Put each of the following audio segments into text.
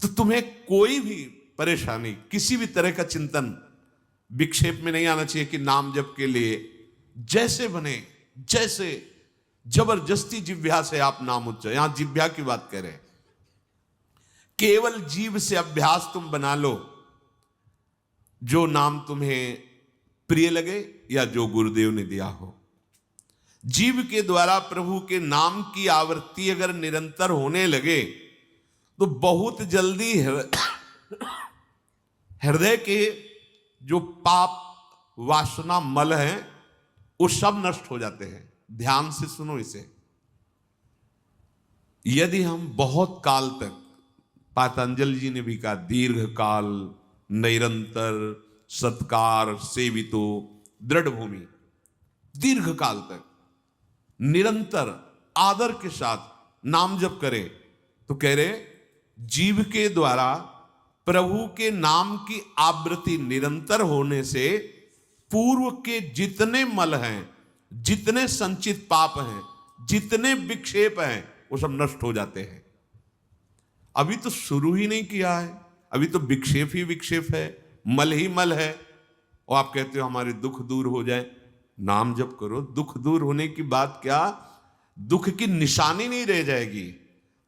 तो तुम्हें कोई भी परेशानी, किसी भी तरह का चिंतन विक्षेप में नहीं आना चाहिए कि नाम जप के लिए जैसे बने, जैसे जबरदस्ती जिह्वा से आप नाम उच्चारण, यहां जिह्वा की बात करें, केवल जीभ से अभ्यास तुम बना लो, जो नाम तुम्हें प्रिय लगे या जो गुरुदेव ने दिया हो। जीव के द्वारा प्रभु के नाम की आवृत्ति अगर निरंतर होने लगे तो बहुत जल्दी हृदय के जो पाप वासना मल हैं वो सब नष्ट हो जाते हैं। ध्यान से सुनो इसे। यदि हम बहुत काल तक, पातंजलि जी ने भी कहा, दीर्घ काल निरंतर सत्कार सेवितो दृढ़ भूमि, दीर्घ काल तक निरंतर आदर के साथ नाम जप करे, तो कह रहे जीव के द्वारा प्रभु के नाम की आवृत्ति निरंतर होने से पूर्व के जितने मल हैं, जितने संचित पाप हैं, जितने विक्षेप हैं, वो सब नष्ट हो जाते हैं। अभी तो शुरू ही नहीं किया है, अभी तो विक्षेप ही विक्षेप है, मल ही मल है, और आप कहते हो हमारे दुख दूर हो जाए। नाम जप करो, दुख दूर होने की बात क्या, दुख की निशानी नहीं रह जाएगी।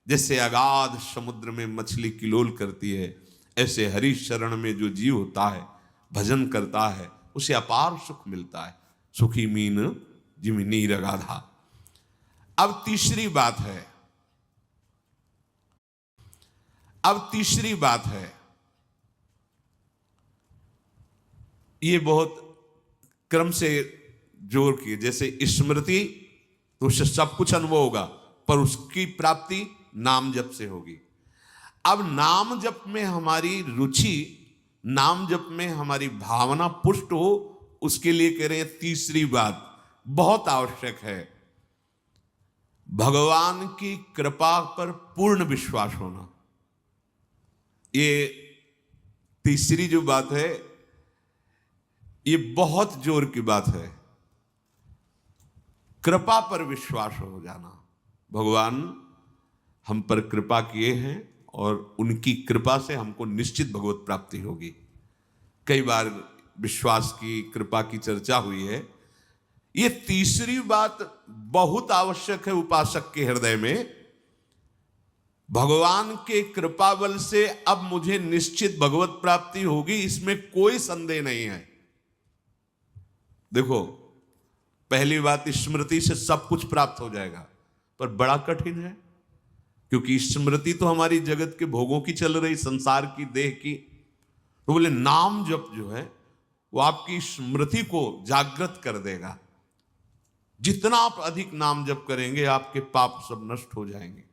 जैसे अगाध समुद्र में मछली किलोल करती है, ऐसे हरि शरण में जो जीव होता है, भजन करता है, उसे अपार सुख मिलता है। सुखी मीन जिमी नीर अगाधा। अब तीसरी बात है, ये बहुत क्रम से जोर की, जैसे स्मृति तो उससे सब कुछ अनुभव होगा, पर उसकी प्राप्ति नाम जप से होगी। अब नाम जप में हमारी रुचि, नाम जप में हमारी भावना पुष्ट हो, उसके लिए कह रहे हैं तीसरी बात बहुत आवश्यक है, भगवान की कृपा पर पूर्ण विश्वास होना। ये तीसरी जो बात है, ये बहुत जोर की बात है, कृपा पर विश्वास हो जाना। भगवान हम पर कृपा किए हैं और उनकी कृपा से हमको निश्चित भगवत प्राप्ति होगी। कई बार विश्वास की, कृपा की चर्चा हुई है। ये तीसरी बात बहुत आवश्यक है उपासक के हृदय में। भगवान के कृपा बल से अब मुझे निश्चित भगवत प्राप्ति होगी, इसमें कोई संदेह नहीं है। देखो, पहली बात, स्मृति से सब कुछ प्राप्त हो जाएगा, पर बड़ा कठिन है, क्योंकि स्मृति तो हमारी जगत के भोगों की चल रही, संसार की, देह की। तो बोले नाम जप जो है वो आपकी स्मृति को जागृत कर देगा। जितना आप अधिक नाम जप करेंगे, आपके पाप सब नष्ट हो जाएंगे।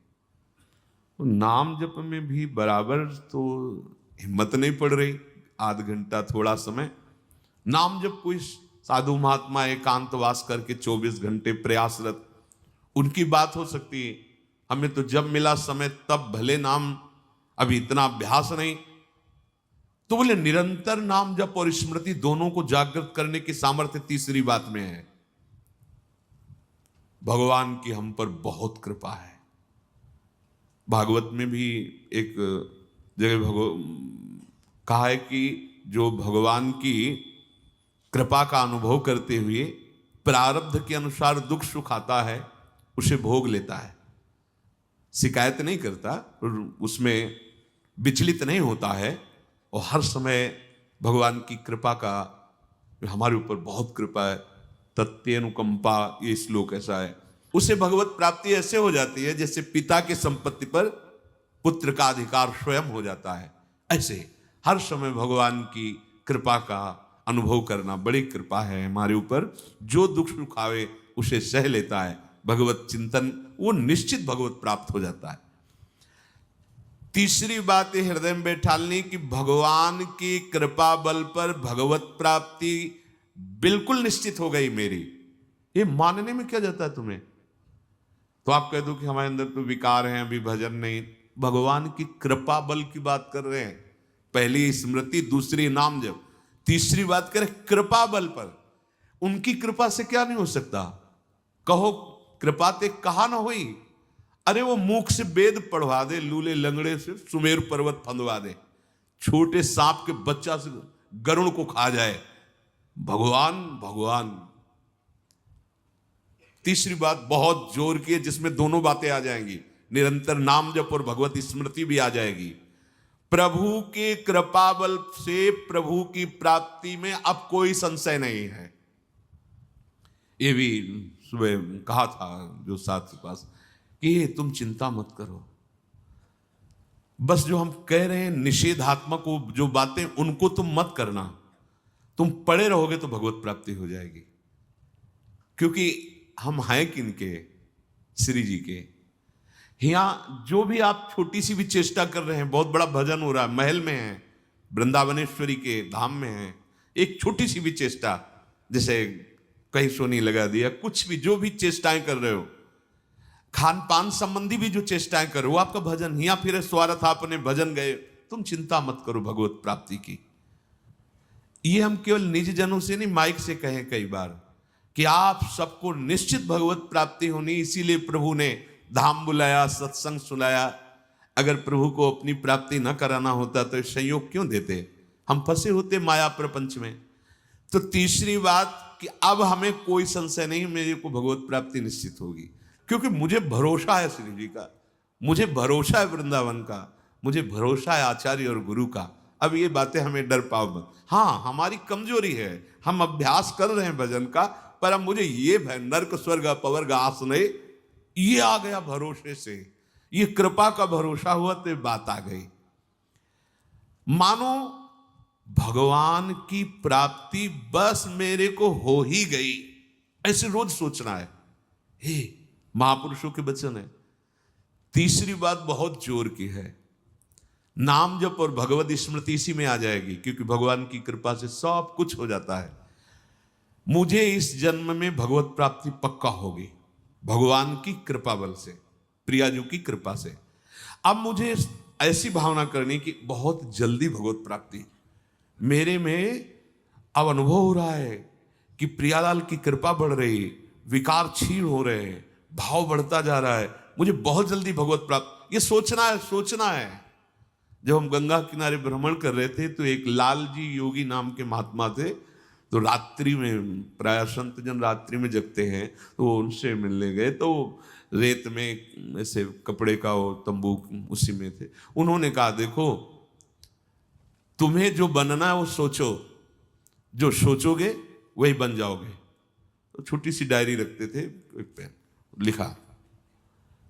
तो नाम जप में भी बराबर तो हिम्मत नहीं पड़ रही, आध घंटा थोड़ा समय। नाम जप कोई साधु महात्मा एकांतवास करके 24 घंटे प्रयासरत, उनकी बात हो सकती है। हमें तो जब मिला समय तब भले नाम, अभी इतना अभ्यास नहीं। तो बोले निरंतर नाम जप और स्मृति दोनों को जागृत करने की सामर्थ्य तीसरी बात में है। भगवान की हम पर बहुत कृपा है। भागवत में भी एक जगह कहा है कि जो भगवान की कृपा का अनुभव करते हुए प्रारब्ध के अनुसार दुख सुख आता है, उसे भोग लेता है, शिकायत नहीं करता, उसमें विचलित नहीं होता है, और हर समय भगवान की कृपा का, हमारे ऊपर बहुत कृपा है, तत्यनुकंपा, ये श्लोक ऐसा है। उसे भगवत प्राप्ति ऐसे हो जाती है जैसे पिता के संपत्ति पर पुत्र का अधिकार स्वयं हो जाता है। ऐसे हर समय भगवान की कृपा का अनुभव करना बड़ी कृपा है हमारे ऊपर। जो दुख सुख आवे उसे सह लेता है, भगवत चिंतन, वो निश्चित भगवत प्राप्त हो जाता है। तीसरी बात है हृदय में बैठालनी कि भगवान की कृपा बल पर भगवत प्राप्ति बिल्कुल निश्चित हो गई मेरी। ये मानने में क्या जाता है तुम्हें? तो आप कह दो कि हमारे अंदर तो विकार हैं, अभी भजन नहीं। भगवान की कृपा बल की बात कर रहे हैं। पहली स्मृति, दूसरी नाम जप, तीसरी बात करें कृपा बल पर। उनकी कृपा से क्या नहीं हो सकता? कहो कृपा ते कहा ना हुई, अरे वो मूक से वेद पढ़वा दे, लूले लंगड़े से सुमेर पर्वत फंदवा दे, छोटे सांप के बच्चा से गरुड़ को खा जाए, भगवान भगवान। तीसरी बात बहुत जोर की है, जिसमें दोनों बातें आ जाएंगी, निरंतर नाम जप और भगवत स्मृति भी आ जाएगी। प्रभु के कृपा बल से प्रभु की प्राप्ति में अब कोई संशय नहीं है। ये भी सुबह कहा था जो साथ के पास कि तुम चिंता मत करो, बस जो हम कह रहे हैं निषेधात्मक जो बातें उनको तुम मत करना, तुम पड़े रहोगे तो भगवत प्राप्ति हो जाएगी। क्योंकि हम हैं किनके? श्री जी के। यहां जो भी आप छोटी सी भी चेष्टा कर रहे हैं, बहुत बड़ा भजन हो रहा है, महल में है, वृंदावनेश्वरी के धाम में है, एक छोटी सी भी चेष्टा, जैसे कहीं सोनी लगा दिया, कुछ भी जो भी चेष्टाएं कर रहे हो, खान पान संबंधी भी जो चेष्टाएं कर रहे हो, आपका भजन या फिर स्वार्थ आपने भजन गए, तुम चिंता मत करो भगवत प्राप्ति की। ये हम केवल निज जनों से नहीं, माइक से कहें कई बार कि आप सबको निश्चित भगवत प्राप्ति होनी, इसीलिए प्रभु ने धाम बुलाया, सत्संग सुनाया। अगर प्रभु को अपनी प्राप्ति न कराना होता तो संयोग क्यों देते? हम फंसे होते माया प्रपंच में। तो तीसरी बात कि अब हमें कोई संशय नहीं, मेरे को भगवत प्राप्ति निश्चित होगी, क्योंकि मुझे भरोसा है श्री जी का, मुझे भरोसा है वृंदावन का, मुझे भरोसा है आचार्य और गुरु का। अब ये बातें हमें डर पाओ मत। हाँ, हमारी कमजोरी है, हम अभ्यास कर रहे हैं भजन का, पर अब मुझे ये भय नर्क स्वर्ग अपवर्ग आसने ये आ गया भरोसे से, ये कृपा का भरोसा हुआ तो बात आ गई। मानो भगवान की प्राप्ति बस मेरे को हो ही गई, ऐसे रोज सोचना है। हे महापुरुषों के वचन है। तीसरी बात बहुत जोर की है, नाम जप और भगवत स्मृति इसी में आ जाएगी, क्योंकि भगवान की कृपा से सब कुछ हो जाता है। मुझे इस जन्म में भगवत प्राप्ति पक्का होगी, भगवान की कृपा बल से, प्रियाजू की कृपा से। अब मुझे ऐसी भावना करनी कि बहुत जल्दी भगवत प्राप्ति मेरे में अब अनुभव हो रहा है कि प्रियालाल की कृपा बढ़ रही, विकार क्षीण हो रहे हैं, भाव बढ़ता जा रहा है, मुझे बहुत जल्दी भगवत प्राप्त, ये सोचना है, सोचना है। जब हम गंगा किनारे भ्रमण कर रहे थे तो एक लाल जी योगी नाम के महात्मा थे, तो रात्रि में, प्राय संत जन रात्रि में जगते हैं, तो उनसे मिलने गए, तो रेत में ऐसे कपड़े का वो तंबू उसी में थे। उन्होंने कहा देखो तुम्हें जो बनना है वो सोचो, जो सोचोगे वही बन जाओगे। तो छोटी सी डायरी रखते थे, एक पेन लिखा,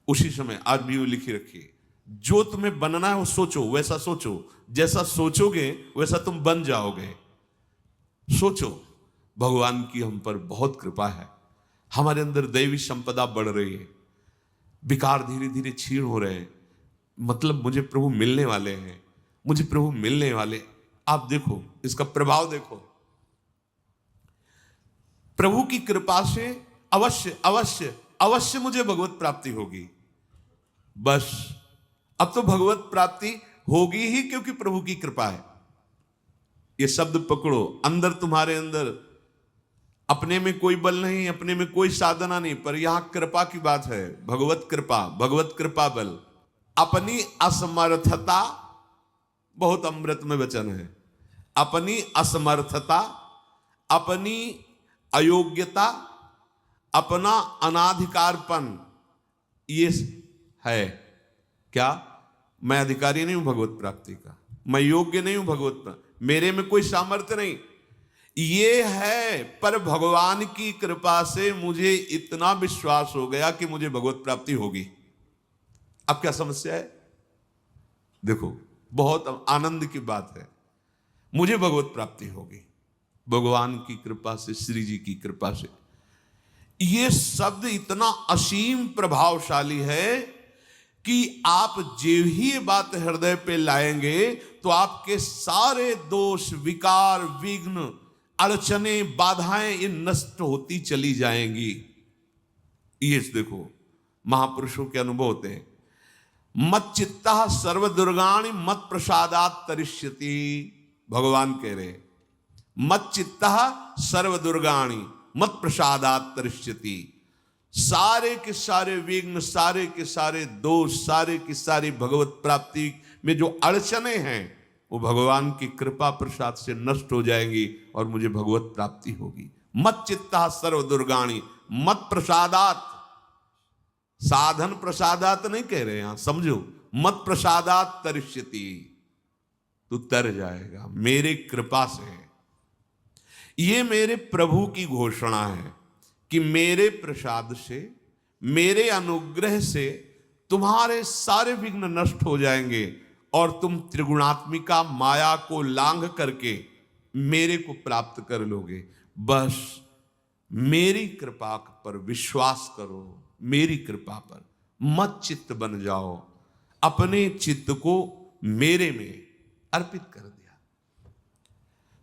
उसी समय आज भी वो लिखी रखी, जो तुम्हें बनना है वो सोचो, वैसा सोचो, जैसा सोचोगे वैसा तुम बन जाओगे। सोचो, भगवान की हम पर बहुत कृपा है, हमारे अंदर दैवी संपदा बढ़ रही है, विकार धीरे धीरे क्षीण हो रहे हैं, मतलब मुझे प्रभु मिलने वाले हैं, मुझे प्रभु मिलने वाले। आप देखो इसका प्रभाव देखो, प्रभु की कृपा से अवश्य अवश्य अवश्य मुझे भगवत प्राप्ति होगी। बस अब तो भगवत प्राप्ति होगी ही, क्योंकि प्रभु की कृपा है। ये शब्द पकड़ो, अंदर तुम्हारे अंदर अपने में कोई बल नहीं, अपने में कोई साधना नहीं, पर यहां कृपा की बात है, भगवत कृपा, भगवत कृपा बल। अपनी असमर्थता, बहुत अमृत में वचन है, अपनी असमर्थता, अपनी अयोग्यता, अपना अनाधिकारपन, ये है क्या? मैं अधिकारी नहीं हूं भगवत प्राप्ति का, मैं योग्य नहीं हूं भगवत प्राप्ति, मेरे में कोई सामर्थ्य नहीं, ये है। पर भगवान की कृपा से मुझे इतना विश्वास हो गया कि मुझे भगवत प्राप्ति होगी। अब क्या समस्या है? देखो, बहुत आनंद की बात है, मुझे भगवत प्राप्ति होगी भगवान की कृपा से, श्री जी की कृपा से। ये शब्द इतना असीम प्रभावशाली है कि आप जो ही बात हृदय पे लाएंगे तो आपके सारे दोष, विकार, विघ्न, अड़चने, बाधाएं ये नष्ट होती चली जाएंगी। ये देखो महापुरुषों के अनुभव होते हैं। मत चित्ता सर्व दुर्गाणि मत प्रसादात तरिष्यति, भगवान कह रहे, मत चित्ता सर्व दुर्गाणि मत प्रसादात तरिष्यति। सारे के सारे विघ्न, सारे के सारे दोष, सारे की सारी भगवत प्राप्ति में जो अड़चने हैं वो भगवान की कृपा प्रसाद से नष्ट हो जाएंगी और मुझे भगवत प्राप्ति होगी। मत चित्ता सर्व दुर्गाणी मत प्रसादात, साधन प्रसादात नहीं कह रहे यहां, समझो, मत प्रसादात तरिष्यति, तू तर जाएगा मेरे कृपा से। ये मेरे प्रभु की घोषणा है कि मेरे प्रसाद से, मेरे अनुग्रह से तुम्हारे सारे विघ्न नष्ट हो जाएंगे और तुम त्रिगुणात्मिका माया को लांघ करके मेरे को प्राप्त कर लोगे। बस मेरी कृपा पर विश्वास करो, मेरी कृपा पर मत चित्त बन जाओ। अपने चित्त को मेरे में अर्पित कर दिया।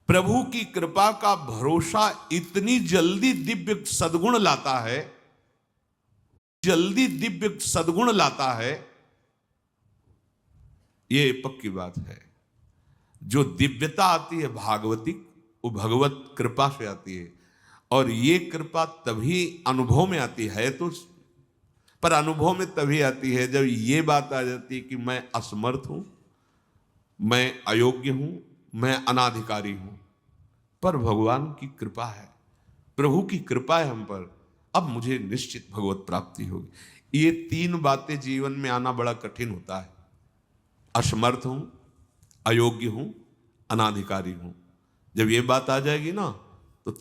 प्रभु की कृपा का भरोसा इतनी जल्दी दिव्य सद्गुण लाता है, जल्दी दिव्य सद्गुण लाता है, ये पक्की बात है। जो दिव्यता आती है भागवतिक, वो भगवत कृपा से आती है। और ये कृपा तभी अनुभव में आती है, तो पर अनुभव में तभी आती है जब ये बात आ जाती है कि मैं असमर्थ हूं, मैं अयोग्य हूं, मैं अनाधिकारी हूं। पर भगवान की कृपा है, प्रभु की कृपा है हम पर, अब मुझे निश्चित भगवत प्राप्ति होगी। ये तीन बातें जीवन में आना बड़ा कठिन होता है। असमर्थ हूं, अयोग्य हूं, अनाधिकारी हूं। जब ये बात आ जाएगी ना तो